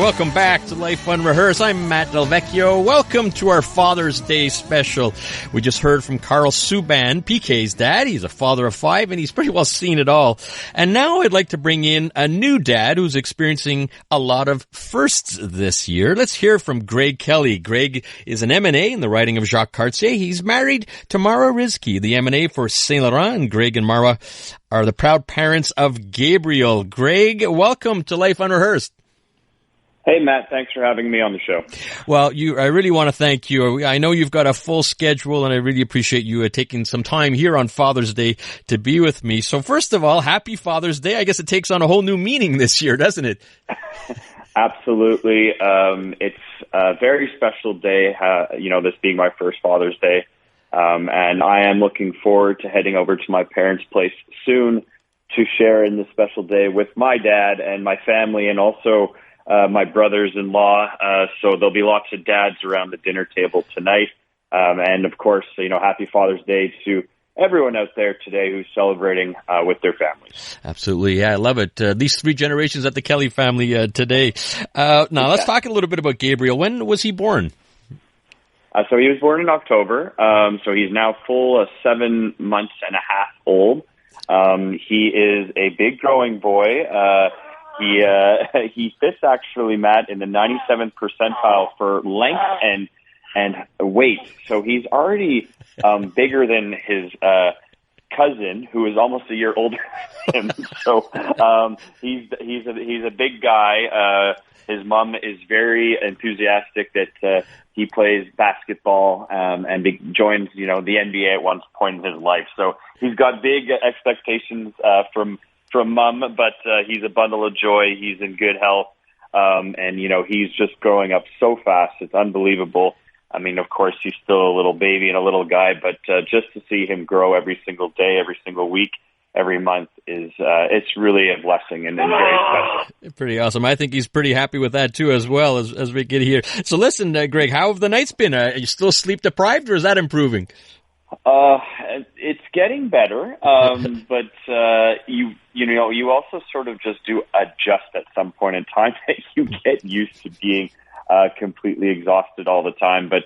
Welcome back to Life Unrehearsed. I'm Matt Del Vecchio. Welcome to our Father's Day special. We just heard from Karl Subban, PK's dad. He's a father of 5, and he's pretty well seen it all. And now I'd like to bring in a new dad who's experiencing a lot of firsts this year. Let's hear from Greg Kelley. Greg is an MNA in the writing of Jacques Cartier. He's married to Mara Rizki, the MNA for Saint Laurent. And Greg and Mara are the proud parents of Gabriel. Greg, welcome to Life Unrehearsed. Hey, Matt. Thanks for having me on the show. Well, I really want to thank you. I know you've got a full schedule, and I really appreciate you taking some time here on Father's Day to be with me. So first of all, happy Father's Day. I guess it takes on a whole new meaning this year, doesn't it? Absolutely. It's a very special day, this being my first Father's Day. And I am looking forward to heading over to my parents' place soon to share in this special day with my dad and my family, and also my brothers-in-law. So there'll be lots of dads around the dinner table tonight. And of course, happy Father's Day to everyone out there today who's celebrating with their families. Absolutely. Yeah, I love it. These 3 generations at the Kelley family today. Now, let's talk a little bit about Gabriel. When was he born? So he was born in October. So he's now full 7 months and a half old. He is a big growing boy. He fits actually, Matt, in the 97th percentile for length and weight. So he's already bigger than his cousin, who is almost a year older than him. So he's a big guy. His mom is very enthusiastic that he plays basketball and joins the NBA at one point in his life. So he's got big expectations from mom, but he's a bundle of joy. He's in good health. And he's just growing up so fast. It's unbelievable. I mean, of course, he's still a little baby and a little guy, but just to see him grow every single day, every single week, every month is it's really a blessing and very special. Pretty awesome. I think he's pretty happy with that too, as well as we get here. So listen, Greg, how have the nights been? Are you still sleep deprived, or is that improving? It's getting better, but you also sort of just do adjust at some point in time. You get used to being completely exhausted all the time, but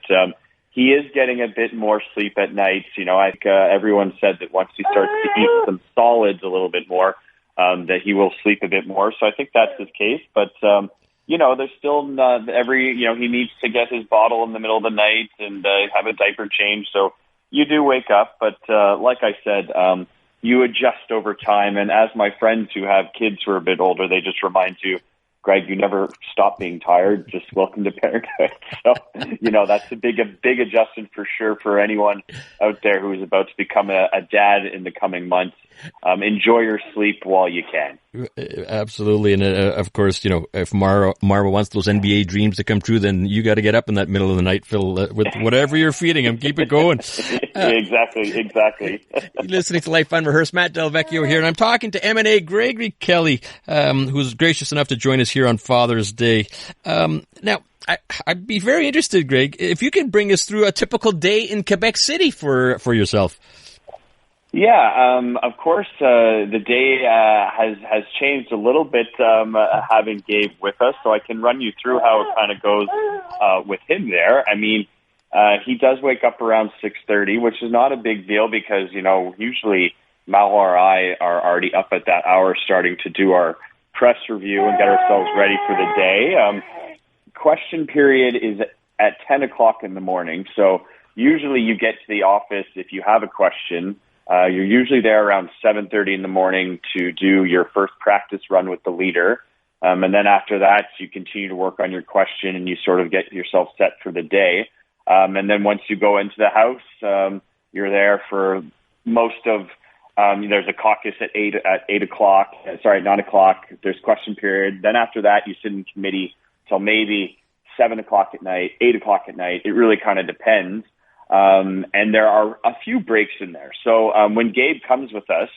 he is getting a bit more sleep at night. I think everyone said that once he starts to eat some solids a little bit more, that he will sleep a bit more. So I think that's his case, but there's still he needs to get his bottle in the middle of the night and have a diaper change. So you do wake up, but like I said, you adjust over time. And as my friends who have kids who are a bit older, they just remind you, Greg, you never stop being tired. Just welcome to parenthood. So, that's a big adjustment for sure for anyone out there who is about to become a dad in the coming months. Enjoy your sleep while you can. Absolutely. And of course, if Mara wants those NBA dreams to come true, then you got to get up in that middle of the night, Phil, with whatever you're feeding him. Keep it going. Exactly. Listening to Life Unrehearsed, Matt Del Vecchio here, and I'm talking to MNA Greg Kelley, who's gracious enough to join us here on Father's Day. Now, I'd be very interested, Greg, if you can bring us through a typical day in Quebec City for yourself. Yeah, of course, the day has changed a little bit having Gabe with us, so I can run you through how it kind of goes with him there. I mean, he does wake up around 6:30, which is not a big deal because, usually Mal or I are already up at that hour starting to do our press review and get ourselves ready for the day. Question period is at 10 o'clock in the morning, so usually you get to the office if you have a question. You're usually there around 7:30 in the morning to do your first practice run with the leader. And then after that, you continue to work on your question and you sort of get yourself set for the day. And then once you go into the house, you're there for most of, there's a caucus at 9 o'clock. There's question period. Then after that, you sit in committee till maybe 7 o'clock at night, 8 o'clock at night. It really kind of depends. And there are a few breaks in there. So when Gabe comes with us,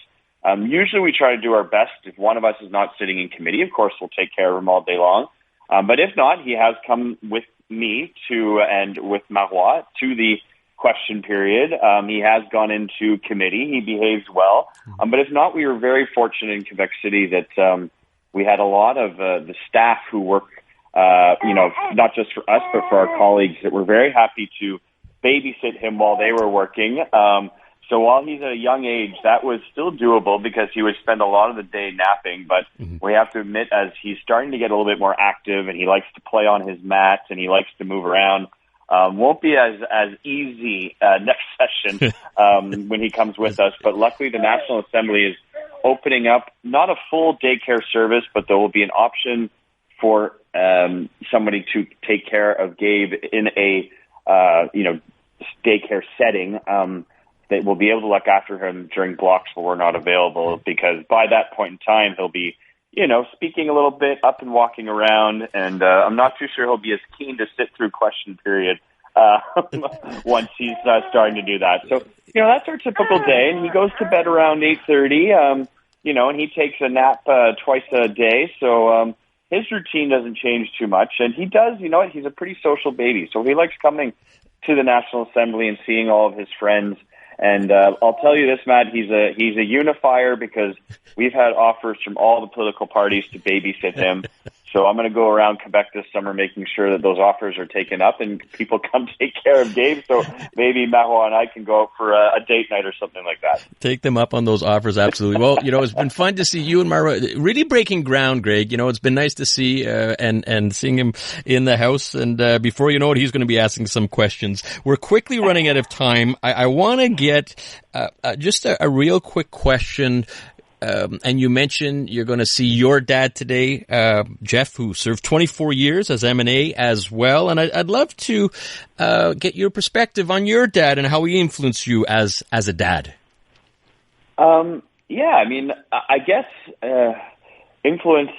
usually we try to do our best. If one of us is not sitting in committee, of course, we'll take care of him all day long. But if not, he has come with me and with Marois to the question period. He has gone into committee. He behaves well. But if not, we were very fortunate in Quebec City that we had a lot of the staff who work not just for us, but for our colleagues that were very happy to babysit him while they were working. So while he's at a young age, that was still doable because he would spend a lot of the day napping. But we have to admit, as he's starting to get a little bit more active and he likes to play on his mat and he likes to move around, won't be as easy next session when he comes with us. But luckily, the National Assembly is opening up not a full daycare service, but there will be an option for somebody to take care of Gabe in a daycare setting. That will be able to look after him during blocks where we're not available, because by that point in time, he'll be, speaking a little bit, up and walking around, and I'm not too sure he'll be as keen to sit through question period once he's starting to do that. So, that's our typical day, and he goes to bed around 8:30, and he takes a nap twice a day, so his routine doesn't change too much, and he does, he's a pretty social baby, so he likes coming to the National Assembly and seeing all of his friends. And I'll tell you this, Matt, he's a unifier, because we've had offers from all the political parties to babysit him. So I'm going to go around Quebec this summer making sure that those offers are taken up and people come take care of Gabe. So maybe Mahua and I can go out for a date night or something like that. Take them up on those offers, absolutely. Well, it's been fun to see you and Mara really breaking ground, Greg. It's been nice to see and seeing him in the house. And before you know it, he's going to be asking some questions. We're quickly running out of time. I want to get just a real quick question. And you mentioned you're going to see your dad today, Jeff, who served 24 years as MNA as well. And I'd love to get your perspective on your dad and how he influenced you as a dad. I guess influence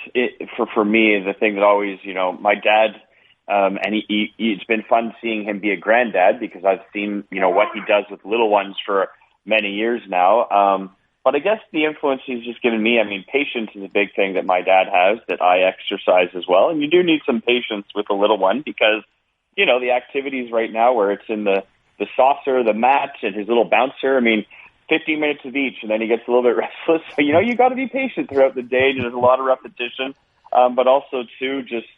for me is the thing that always, my dad, and it's been fun seeing him be a granddad, because I've seen, what he does with little ones for many years now. But I guess the influence he's just given me, patience is a big thing that my dad has that I exercise as well. And you do need some patience with a little one, because, the activities right now where it's in the saucer, the mat, and his little bouncer, 15 minutes of each, and then he gets a little bit restless. So, you got to be patient throughout the day. There's a lot of repetition, but also, too, just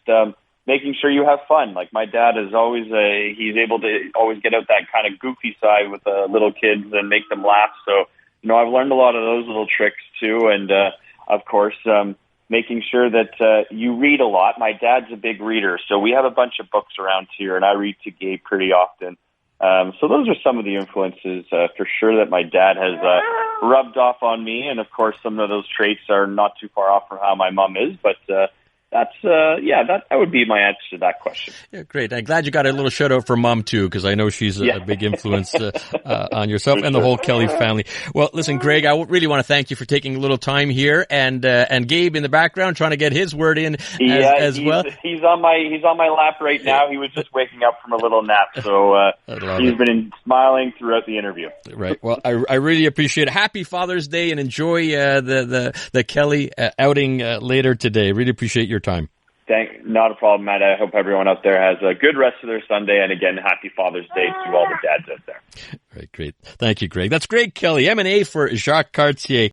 making sure you have fun. Like my dad is always he's able to always get out that kind of goofy side with the little kids and make them laugh. So, I've learned a lot of those little tricks too. And, of course, making sure that you read a lot. My dad's a big reader, so we have a bunch of books around here, and I read to Gabe pretty often. So those are some of the influences for sure that my dad has rubbed off on me. And, of course, some of those traits are not too far off from how my mom is, but that would be my answer to that question. Yeah, great. I'm glad you got a little shout out for Mom too, because I know she's a big influence on yourself and the whole Kelley family. Well, listen, Greg, I really want to thank you for taking a little time here, and Gabe in the background trying to get his word in as well. He's on my lap right now. He was just waking up from a little nap, so he's been smiling throughout the interview. Right. Well, I really appreciate it. Happy Father's Day, and enjoy the Kelley outing later today. Really appreciate your time. Not a problem, Matt. I hope everyone out there has a good rest of their Sunday. And again, happy Father's Day to all the dads out there. All right, great. Thank you, Greg. That's Greg Kelley, MNA for Jacques Cartier.